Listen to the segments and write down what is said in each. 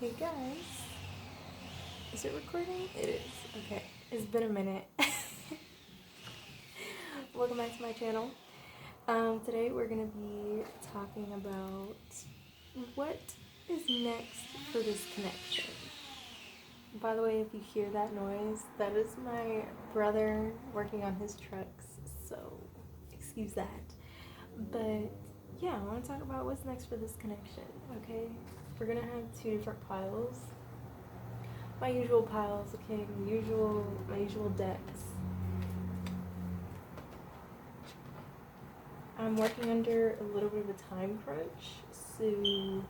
Hey guys, is it recording? It is. Okay, it's been a minute. Welcome back to my channel. Today we're gonna be talking about what is next for this connection. By the way, if you hear that noise, that is my brother working on his trucks, so excuse that. But yeah, I want to talk about what's next for this connection, okay? We're gonna have two different piles. My usual piles, okay, my usual decks. I'm working under a little bit of a time crunch, so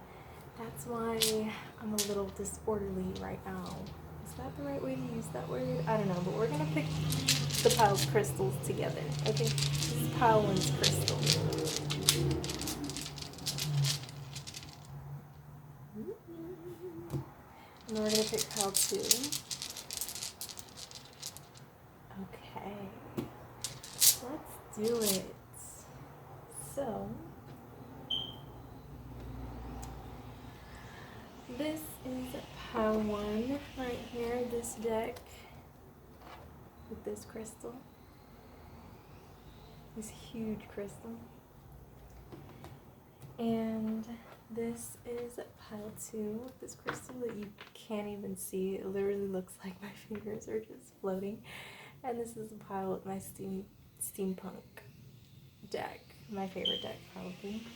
that's why I'm a little disorderly right now. Is that the right way to use that word? I don't know, but we're gonna pick the pile's crystals together, okay? This is pile one's crystal. And then we're gonna pick pile two. Okay, let's do it. So, this is pile one right here, this deck with this crystal, this huge crystal. And this is pile two with this crystal that you can't even see. It literally looks like my fingers are just floating. And this is a pile with my steampunk deck, my favorite deck probably.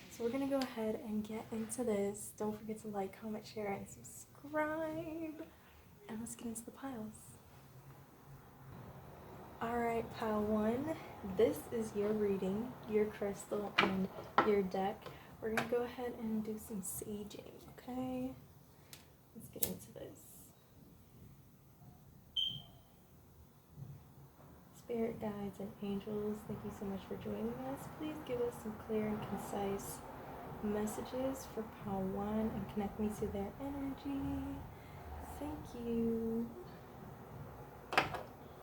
So we're gonna go ahead and get into this. Don't forget to like, comment, share, and subscribe. And let's get into the piles. Alright, pile one, this is your reading, your crystal, and your deck. We're gonna go ahead and do some saging, okay? Let's get into this. Spirit guides and angels, thank you so much for joining us. Please give us some clear and concise messages for pile one and connect me to their energy. Thank you.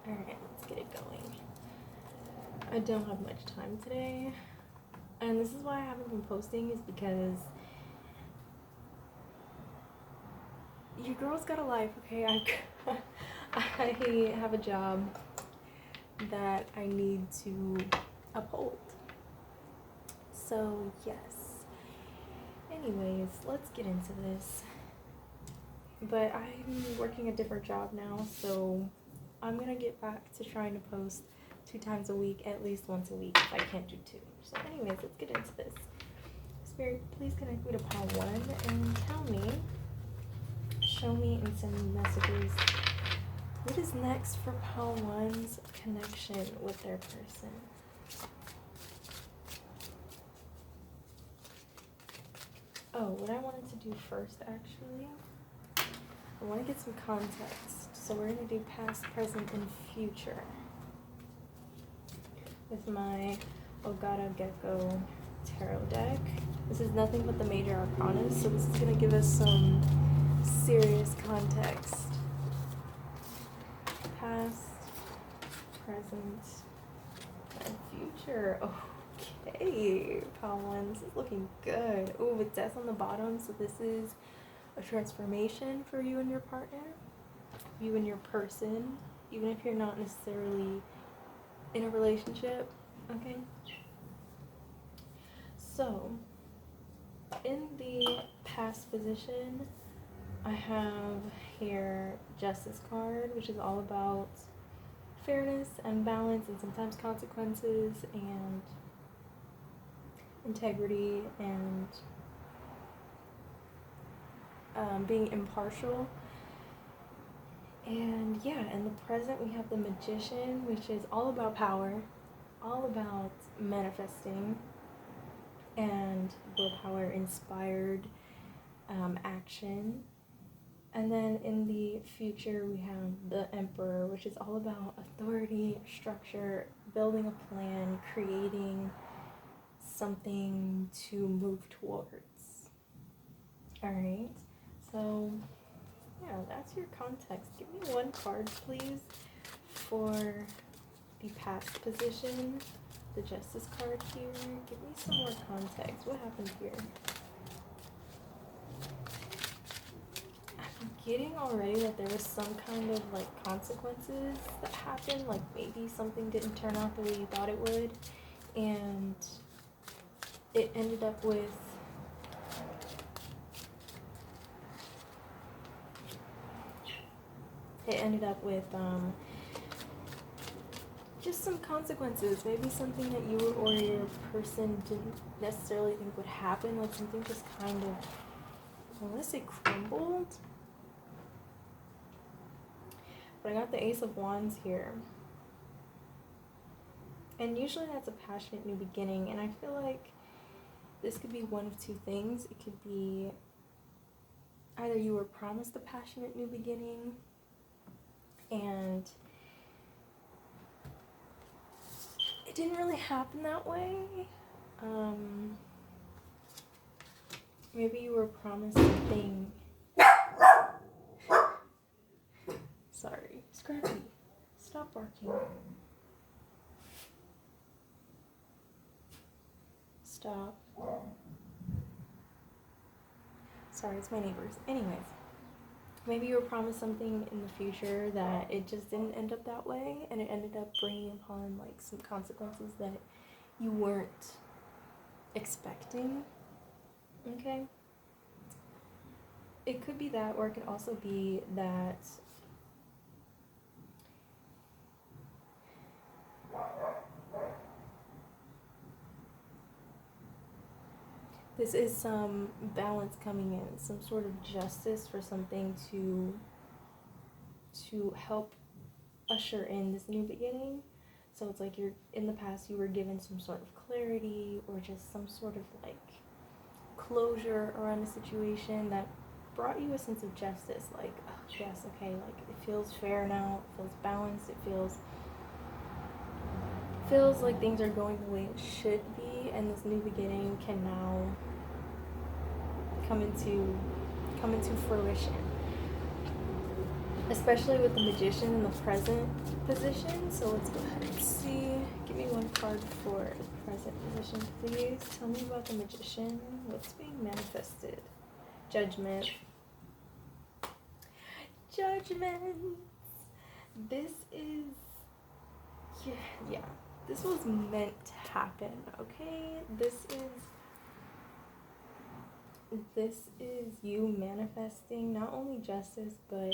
Alright, let's get it going. I don't have much time today, and this is why I haven't been posting, is because your girl's got a life, okay? I have a job that I need to uphold. So, yes. Anyways, let's get into this. But I'm working a different job now, so I'm gonna get back to trying to post 2 times a week, at least once a week if I can't do 2. So anyways, let's get into this. Spirit, please connect me to pile one and tell me, show me and send me messages. What is next for pile one's connection with their person? Oh, what I wanted to do first actually, I want to get some context. So we're going to do past, present, and future with my Ogata Gecko tarot deck. This is nothing but the major arcana, so this is going to give us some serious context. Past, present, and future. Okay, pile one, this is looking good. Oh, with death on the bottom, so this is a transformation for you and your partner, you and your person, even if you're not necessarily in a relationship, okay? So, in the past position, I have here Justice card, which is all about fairness and balance and sometimes consequences and integrity and being impartial. And yeah, in the present we have the Magician, which is all about power, all about manifesting and willpower inspired action. And then in the future we have the Emperor, which is all about authority, structure, building a plan, creating something to move towards. Alright, so yeah, that's your context. Give me one card, please, for the past position, the Justice card here. Give me some more context. What happened here? getting already that there was some kind of like consequences that happened, like maybe something didn't turn out the way you thought it would, and it ended up with just some consequences. Maybe something that you or your person didn't necessarily think would happen, like something just kind of, I want to say crumbled. But I got the Ace of Wands here. And usually that's a passionate new beginning. And I feel like this could be one of two things. It could be either you were promised a passionate new beginning and it didn't really happen that way. Maybe you were promised something. Sorry, Scrappy, stop barking. Stop. Sorry, it's my neighbors. Anyways, maybe you were promised something in the future that it just didn't end up that way, and it ended up bringing upon like some consequences that you weren't expecting. Okay? It could be that, or it could also be that this is some balance coming in, some sort of justice for something to help usher in this new beginning. So it's like you're in the past you were given some sort of clarity or just some sort of like closure around a situation that brought you a sense of justice, like, oh yes, okay, like it feels fair now, it feels balanced, it feels like things are going the way it should be, and this new beginning can now come into fruition. Especially with the Magician in the present position. So let's go ahead and see. Give me one card for the present position, please. Tell me about the Magician. What's being manifested? Judgment. Judgment. This is... Yeah. This was meant to happen, okay? This is you manifesting not only justice, but...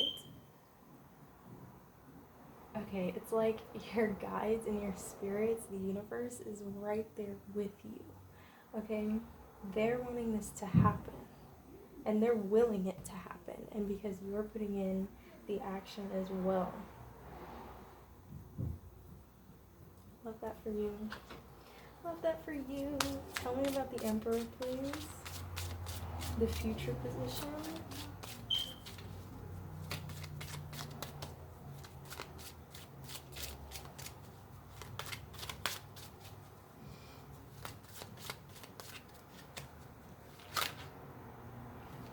Okay, it's like your guides and your spirits, the universe, is right there with you, okay? They're wanting this to happen, and they're willing it to happen, and because you're putting in the action as well. Love that for you. Love that for you. Tell me about the Emperor, please. The future position.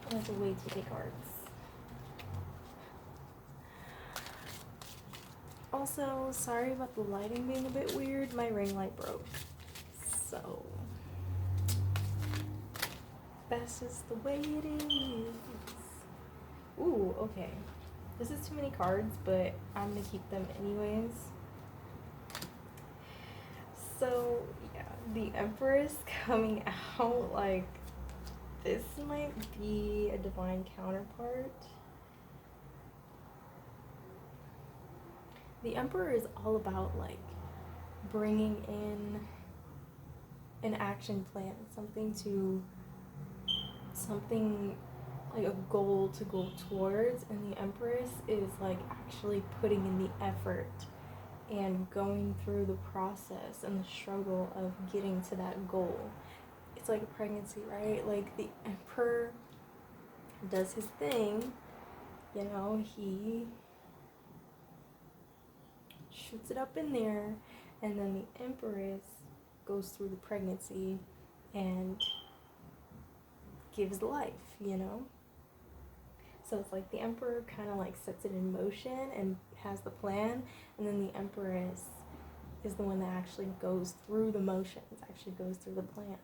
That's way too many cards. Also, sorry about the lighting being a bit weird. My ring light broke. So, that's just the way it is. Ooh, okay. This is too many cards, but I'm gonna keep them anyways. So, yeah, the Empress coming out, like, this might be a divine counterpart. The Emperor is all about, like, bringing in an action plan, something like a goal to go towards, and the Empress is like actually putting in the effort and going through the process and the struggle of getting to that goal. It's like a pregnancy, right? Like the Emperor does his thing, you know, he shoots it up in there, and then the Empress goes through the pregnancy and gives life, you know? So it's like the Emperor kind of like sets it in motion and has the plan, and then the Empress is the one that actually goes through the motions, actually goes through the plans.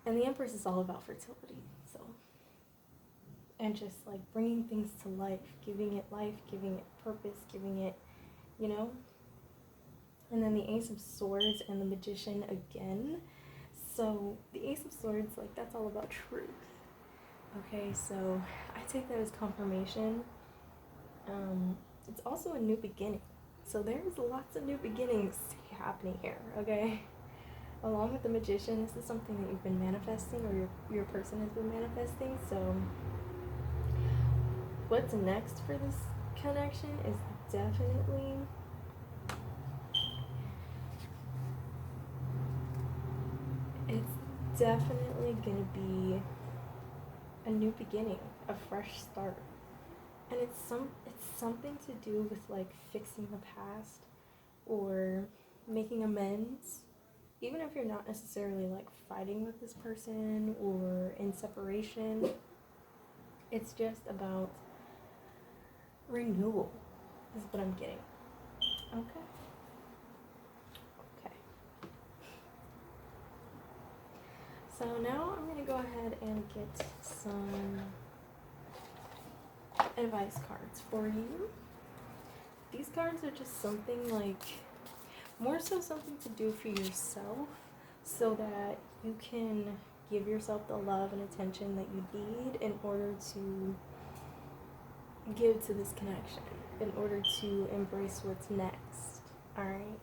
And the Empress is all about fertility, so and just like bringing things to life, giving it purpose, giving it, you know. And then the Ace of Swords and the Magician again. So the Ace of Swords, like, that's all about truth. Okay, so I take that as confirmation. It's also a new beginning. So there's lots of new beginnings happening here, okay? Along with the Magician, this is something that you've been manifesting, or your person has been manifesting. So what's next for this connection is definitely gonna be a new beginning, a fresh start. And it's something to do with like fixing the past or making amends, even if you're not necessarily like fighting with this person or in separation. It's just about renewal is what I'm getting. Okay. So now I'm going to go ahead and get some advice cards for you. These cards are just something like, more so something to do for yourself so that you can give yourself the love and attention that you need in order to give to this connection, in order to embrace what's next. Alright?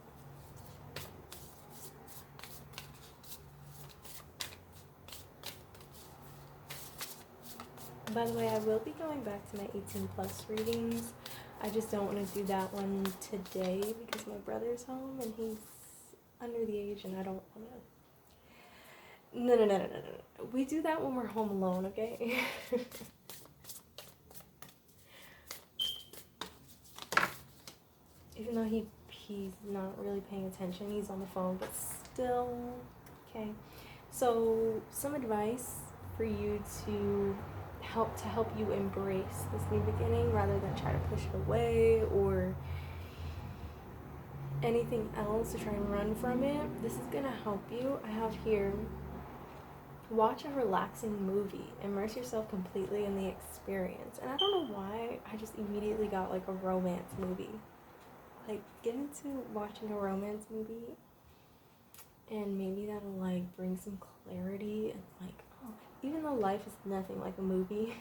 By the way, I will be going back to my 18 plus readings. I just don't want to do that one today because my brother's home and he's under the age and I don't want to. No. We do that when we're home alone, okay? Even though he's not really paying attention, he's on the phone, but still, okay. So some advice for you to help you embrace this new beginning rather than try to push it away or anything else to try and run from it. This is gonna help you. I have here, watch a relaxing movie. Immerse yourself completely in the experience. And I don't know why I just immediately got like a romance movie. Like, get into watching a romance movie and maybe that'll like bring some clarity and like, even though life is nothing like a movie,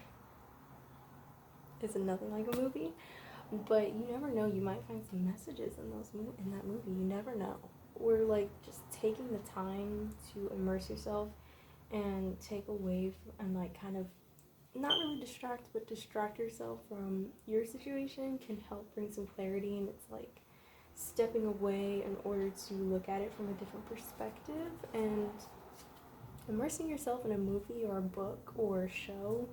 but you never know, you might find some messages in that movie, you never know. Or like just taking the time to immerse yourself and take away and like kind of not really distract, but distract yourself from your situation can help bring some clarity. And it's like stepping away in order to look at it from a different perspective, and immersing yourself in a movie or a book or a show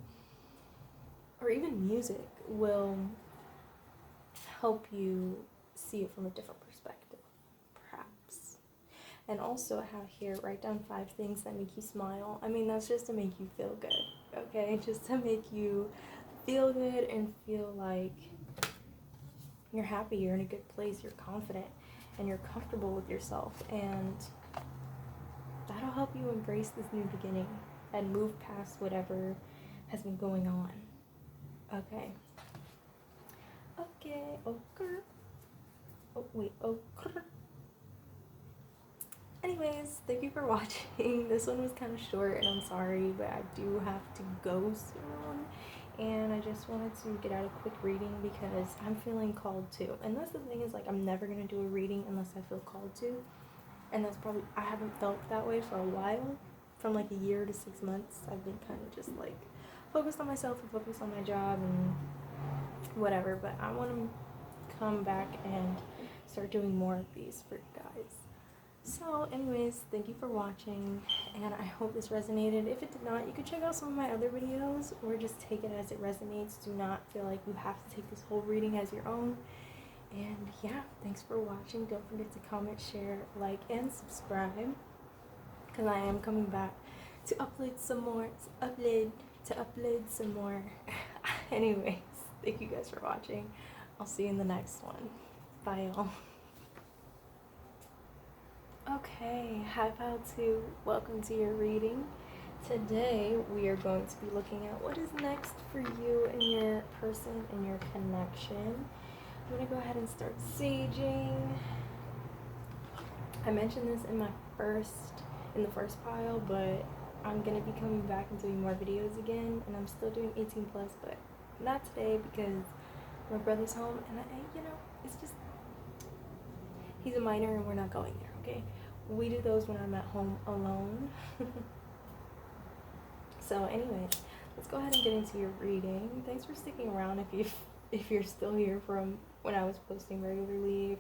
or even music will help you see it from a different perspective, perhaps. And also I have here, write down 5 things that make you smile. I mean, that's just to make you feel good, okay? Just to make you feel good and feel like you're happy, you're in a good place, you're confident, and you're comfortable with yourself. And that'll help you embrace this new beginning and move past whatever has been going on. Okay. Anyways, thank you for watching. This one was kind of short and I'm sorry, but I do have to go soon. And I just wanted to get out a quick reading because I'm feeling called to. And that's the thing, is like, I'm never going to do a reading unless I feel called to. And that's probably, I haven't felt that way for a while. From like a year to 6 months, I've been kind of just like focused on myself and focused on my job and whatever. But I want to come back and start doing more of these for you guys. So anyways, thank you for watching, and I hope this resonated. If it did not, you can check out some of my other videos or just take it as it resonates. Do not feel like you have to take this whole reading as your own. And yeah, thanks for watching. Don't forget to comment, share, like, and subscribe, because I am coming back to upload some more, Anyways, thank you guys for watching. I'll see you in the next one. Bye, y'all. Okay, hi pal 2. Welcome to your reading. Today we are going to be looking at what is next for you and your person and your connection. I'm going to go ahead and start saging. I mentioned this in the first pile, but I'm going to be coming back and doing more videos again, and I'm still doing 18 plus, but not today because my brother's home, and it's just, he's a minor and we're not going there, okay? We do those when I'm at home alone. So anyways, let's go ahead and get into your reading. Thanks for sticking around if you're still here from when I was posting regularly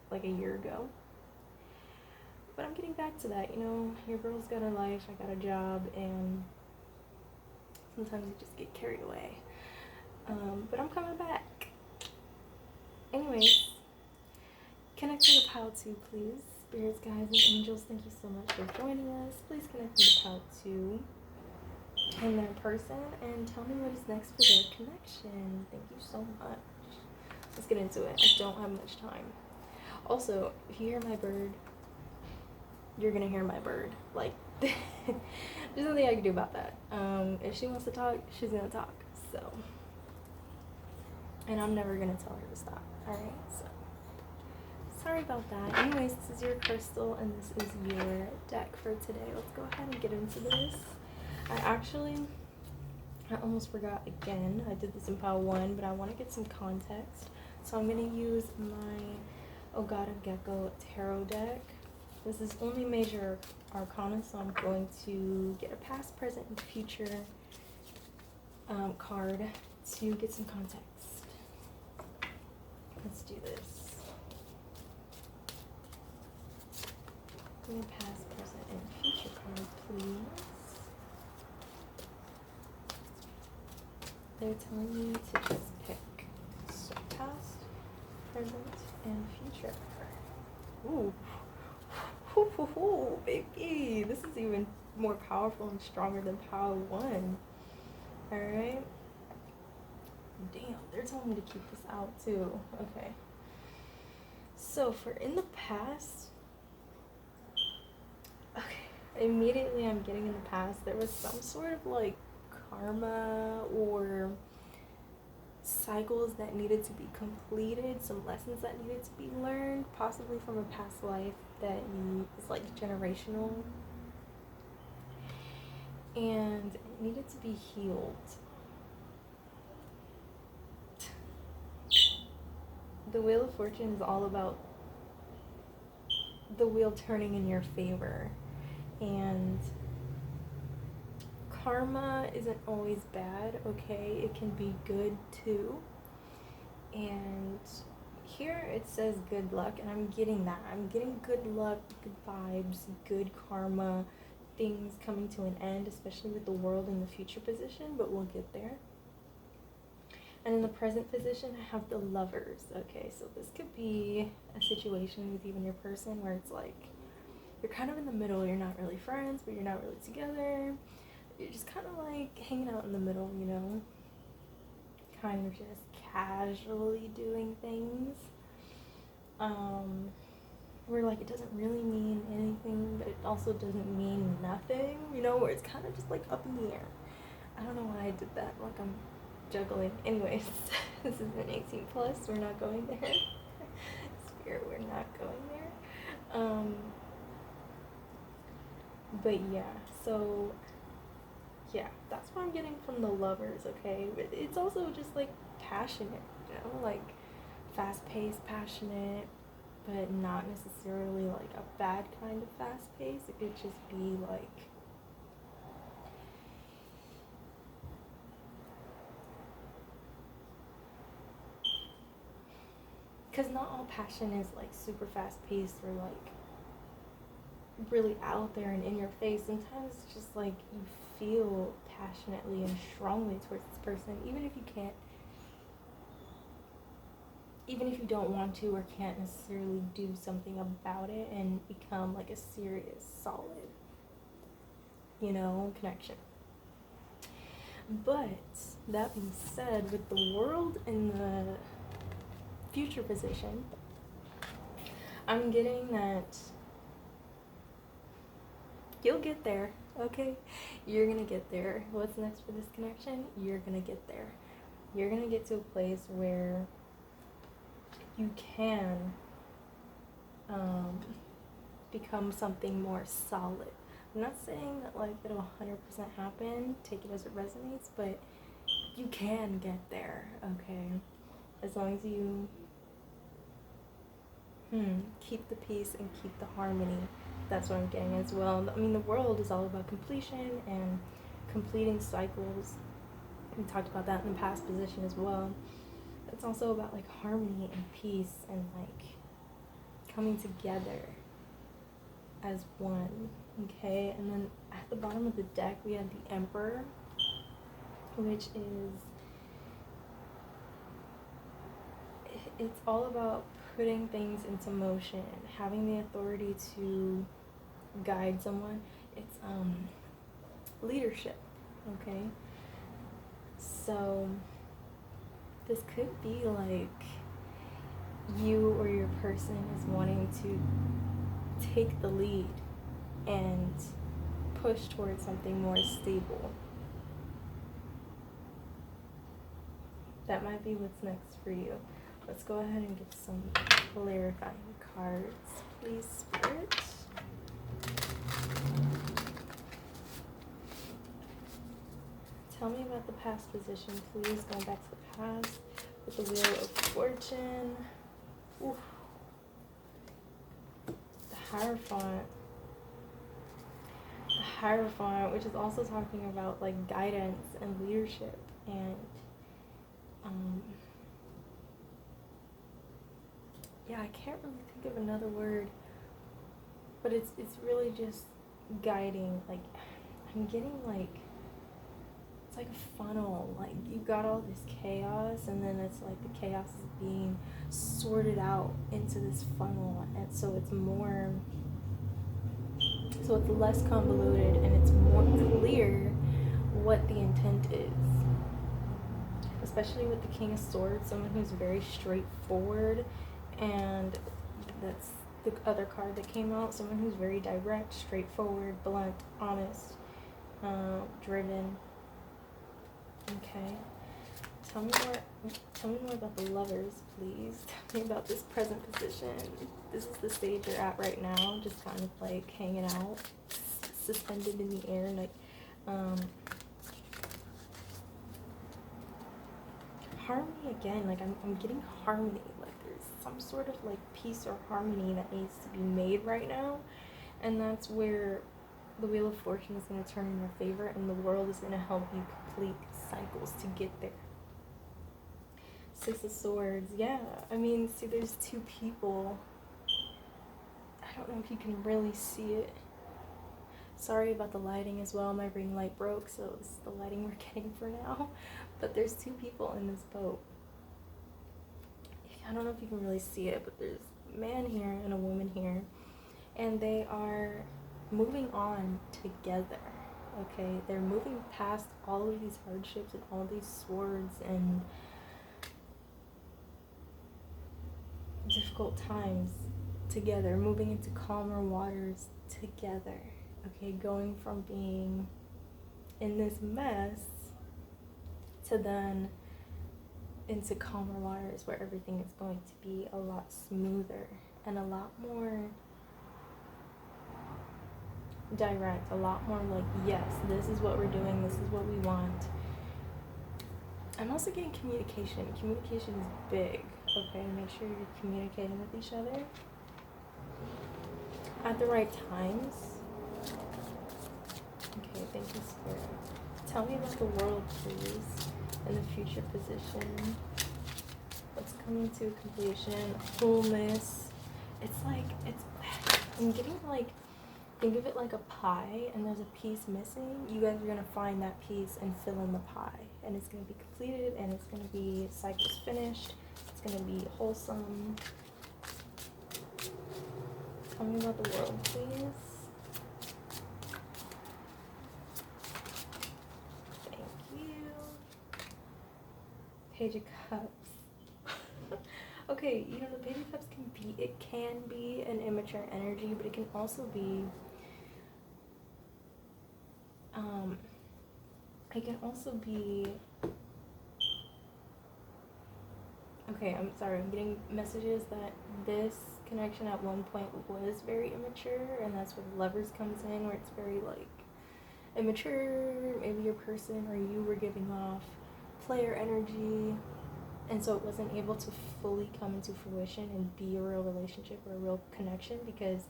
like a year ago. But I'm getting back to that, your girl's got a life, I got a job, and sometimes you just get carried away. But I'm coming back. Anyways, connect to the pile 2, please. Spirits, guides, and angels, thank you so much for joining us. Please connect to the pile 2 and their person, and tell me what is next for their connection. Thank you so much. Let's get into it. I don't have much time. Also, if you hear my bird, you're gonna hear my bird. Like, there's nothing I can do about that. If she wants to talk, she's gonna talk. So, and I'm never gonna tell her to stop. All right. So, sorry about that. Anyways, this is your crystal, and this is your deck for today. Let's go ahead and get into this. I almost forgot again. I did this in pile 1, but I want to get some context. So I'm going to use my Ogata Gecko Tarot deck. This is only major arcana, so I'm going to get a past, present, and future card to get some context. Let's do this. Give me a past, present, and future card, please. They're telling me to just pick. So past, present, and future. Ooh. Ooh, baby. This is even more powerful and stronger than pile 1. Alright. Damn, they're telling me to keep this out too. Okay. So for in the past, immediately I'm getting in the past, there was some sort of like karma or cycles that needed to be completed, some lessons that needed to be learned, possibly from a past life that is like generational, and it needed to be healed. The Wheel of Fortune is all about the wheel turning in your favor, and karma isn't always bad, okay? It can be good too. And here it says good luck, and I'm getting that. I'm getting good luck, good vibes, good karma, things coming to an end, especially with the world in the future position, but we'll get there. And in the present position, I have the Lovers, okay? So this could be a situation with you and your person where it's like, you're kind of in the middle. You're not really friends, but you're not really together. You're just kind of like hanging out in the middle, kind of just casually doing things. Where like it doesn't really mean anything, but it also doesn't mean nothing, where it's kind of just like up in the air. I don't know why I did that, like I'm juggling. Anyways, this is an 18 plus, we're not going there. Spirit, we're not going there. But yeah, so yeah, that's what I'm getting from the Lovers, okay? But it's also just like passionate, like fast-paced, passionate, but not necessarily like a bad kind of fast-paced. It could just be like because not all passion is like super fast-paced or like really out there and in your face. Sometimes it's just like you feel passionately and strongly towards this person, even if you don't want to or can't necessarily do something about it and become like a serious, solid, connection. But that being said, with the world in the future position, I'm getting that you'll get there. Okay? You're gonna get there. What's next for this connection? You're gonna get there. You're gonna get to a place where you can become something more solid. I'm not saying that like it'll 100% happen, take it as it resonates, but you can get there, okay? As long as you keep the peace and keep the harmony. That's what I'm getting as well. I mean, the world is all about completion and completing cycles. We talked about that in the past position as well. It's also about like harmony and peace and like coming together as one, okay? And then at the bottom of the deck we have the Emperor, which is, it's all about putting things into motion, having the authority to guide someone. It's leadership, okay? So this could be like you or your person is wanting to take the lead and push towards something more stable. That might be what's next for you. Let's go ahead and get some clarifying cards, please, Spirit. Tell me about the past position, please. Going back to the past with the Wheel of Fortune. Oof. The Hierophant. The Hierophant, which is also talking about like guidance and leadership and yeah, I can't really think of another word, but it's really just guiding. Like I'm getting like, it's like a funnel. Like you got all this chaos, and then it's like the chaos is being sorted out into this funnel, and so it's more, so it's less convoluted and it's more clear what the intent is. Especially with the King of Swords, someone who's very straightforward, and that's the other card that came out, someone who's very direct, straightforward, blunt, honest, driven. Okay. Tell me more about the Lovers, please. Tell me about this present position. This is the stage you're at right now, just kind of like hanging out, suspended in the air, like harmony again. Like I'm getting harmony. Like there's some sort of like peace or harmony that needs to be made right now, and that's where the Wheel of Fortune is going to turn in your favor, and the world is going to help you complete cycles to get there. Six of Swords, yeah. I mean, see, there's two people. I don't know if you can really see it. Sorry about the lighting as well. My ring light broke, so it's the lighting we're getting for now. But there's two people in this boat. I don't know if you can really see it, but there's a man here and a woman here. And they are moving on together, okay? They're moving past all of these hardships and all these swords and difficult times together, moving into calmer waters together, okay? Going from being in this mess to then into calmer waters where everything is going to be a lot smoother and a lot more direct, a lot more like, yes, this is what we're doing, this is what we want. I'm also getting communication. Communication is big, okay? Make sure you're communicating with each other at the right times. Okay, thank you, Spirit. Tell me about the World, please, and the future position. What's coming to completion? Wholeness. It's like, I'm getting like, think of it like a pie, and there's a piece missing. You guys are going to find that piece and fill in the pie. And it's going to be completed, and it's going to be cycles finished. It's going to be wholesome. Tell me about the World, please. Thank you. Page of Cups. Okay, you know, the Page of Cups can be an immature energy, but it can also be It can also be, okay, I'm sorry, I'm getting messages that this connection at one point was very immature, and that's where the Lovers comes in, where it's very like immature. Maybe your person or you were giving off player energy, and so it wasn't able to fully come into fruition and be a real relationship or a real connection, because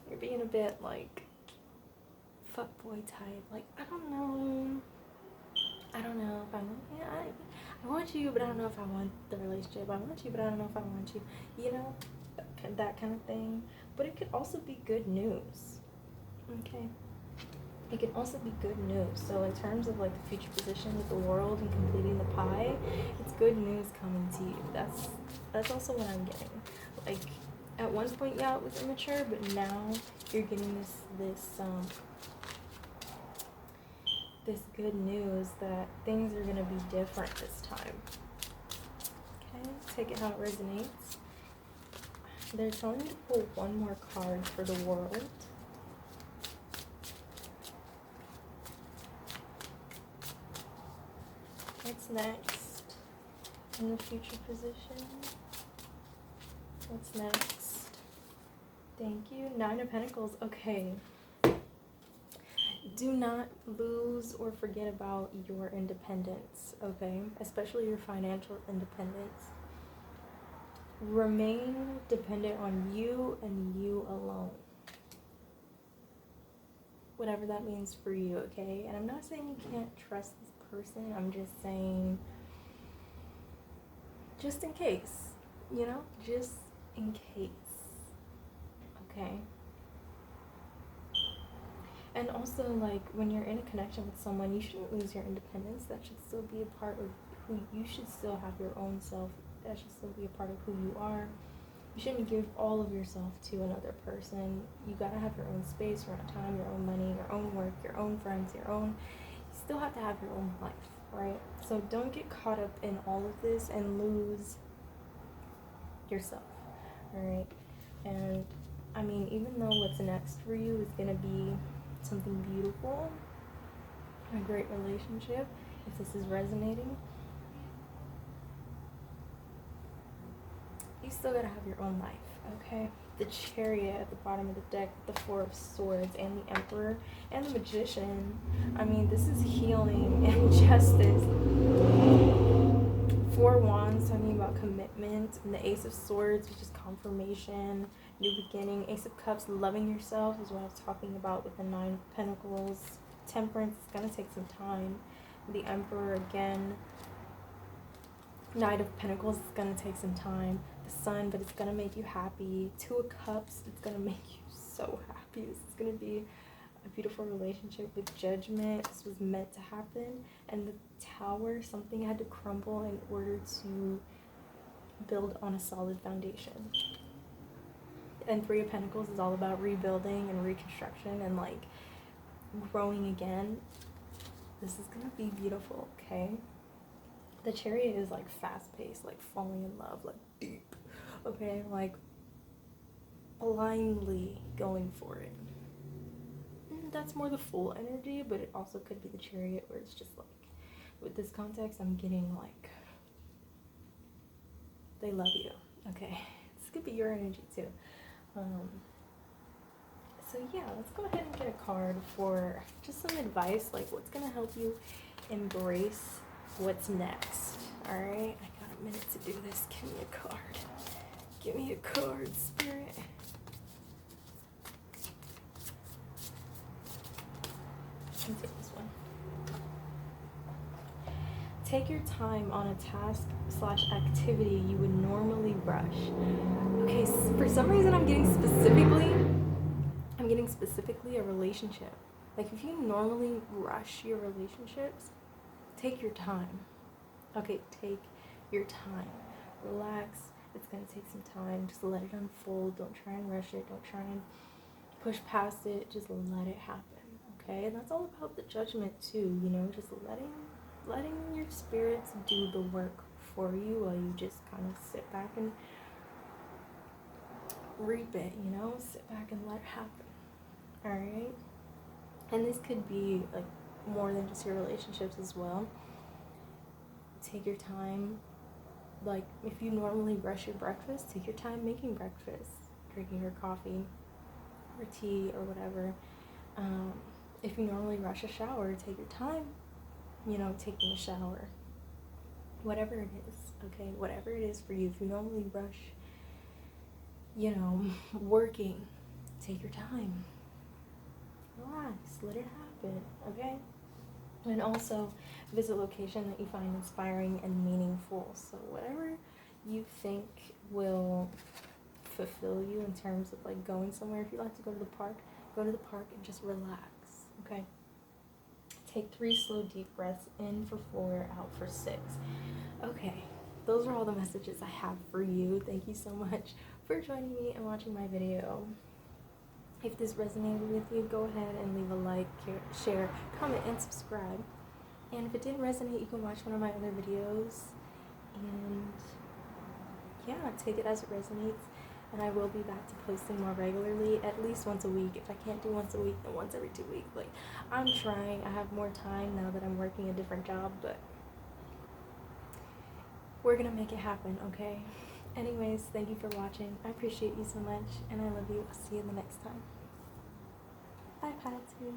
you're being a bit like fuckboy type. Like, I don't know if I want, yeah, I want you, but I don't know if I want the relationship. I want you, but I don't know if I want you. You know, that kind of thing. But it could also be good news. Okay. It can also be good news. So in terms of like the future position with the world and completing the pie, it's good news coming to you. That's also what I'm getting. Like, at one point, yeah, it was immature, but now you're getting this good news that things are gonna be different this time. Okay, take it how it resonates. They're telling you to pull one more card for the world. What's next in the future position? What's next? Thank you. 9 of Pentacles. Okay. Do not lose or forget about your independence, okay? Especially your financial independence. Remain dependent on you and you alone. Whatever that means for you, okay? And I'm not saying you can't trust this person. I'm just saying, just in case, you know? Just in case, okay? And also, like, when you're in a connection with someone, you shouldn't lose your independence. That should still be a part of who you should still have your own self. That should still be a part of who you are. You shouldn't give all of yourself to another person. You gotta have your own space, your own time, your own money, your own work, your own friends, you still have to have your own life, right? So don't get caught up in all of this and lose yourself, all right? And I mean, even though what's next for you is gonna be something beautiful, a great relationship, if this is resonating, you still gotta have your own life, okay? The Chariot at the bottom of the deck, the 4 of Swords, and the Emperor, and the Magician. I mean, this is healing and justice. 4 Wands, talking about commitment, and the Ace of Swords, which is confirmation, new beginning. Ace of Cups, loving yourself, is what I was talking about with the 9 of Pentacles. Temperance, is gonna take some time. The Emperor, again, Knight of Pentacles, is gonna take some time. The Sun, but it's gonna make you happy. 2 of Cups, it's gonna make you so happy. This is gonna be a beautiful relationship. With Judgment, this was meant to happen. And the Tower, something had to crumble in order to build on a solid foundation. And 3 of Pentacles is all about rebuilding and reconstruction and like growing again. This is gonna be beautiful, okay? The Chariot is like fast-paced, like falling in love, like deep, okay? Like blindly going for it. That's more the Fool energy, but it also could be the Chariot, where it's just like, with this context, I'm getting like, they love you, okay? This could be your energy too. So yeah, let's go ahead and get a card for just some advice, like what's gonna help you embrace what's next. All right, I got a minute to do this. Give me a card. Give me a card, Spirit. Let me take this one. Take your time on a task/activity you would normally rush. Okay, for some reason I'm getting specifically a relationship. Like, if you normally rush your relationships, take your time. Okay, take your time. Relax. It's going to take some time. Just let it unfold. Don't try and rush it. Don't try and push past it. Just let it happen. Okay? And that's all about the Judgment too, you know, just letting your spirits do the work for you while you just kind of sit back and reap it, you know? Sit back and let it happen. Alright? And this could be like more than just your relationships as well. Take your time. Like, if you normally brush your breakfast, take your time making breakfast, drinking your coffee or tea or whatever. If you normally rush a shower, take your time, taking a shower. Whatever it is, okay? Whatever it is for you. If you normally rush, working, take your time. Relax, let it happen, okay? And also visit location that you find inspiring and meaningful. So whatever you think will fulfill you in terms of like going somewhere. If you like to go to the park and just relax, okay? Take 3 slow deep breaths, in for 4, out for 6. Okay, those are all the messages I have for you. Thank you so much for joining me and watching my video. If this resonated with you, go ahead and leave a like, share, comment, and subscribe. And if it didn't resonate, you can watch one of my other videos. And yeah, take it as it resonates. And I will be back to posting more regularly, at least once a week. If I can't do once a week, then once every 2 weeks. Like, I'm trying. I have more time now that I'm working a different job, but we're gonna make it happen, okay? Anyways, thank you for watching. I appreciate you so much, and I love you. I'll see you the next time. Bye, Patsy.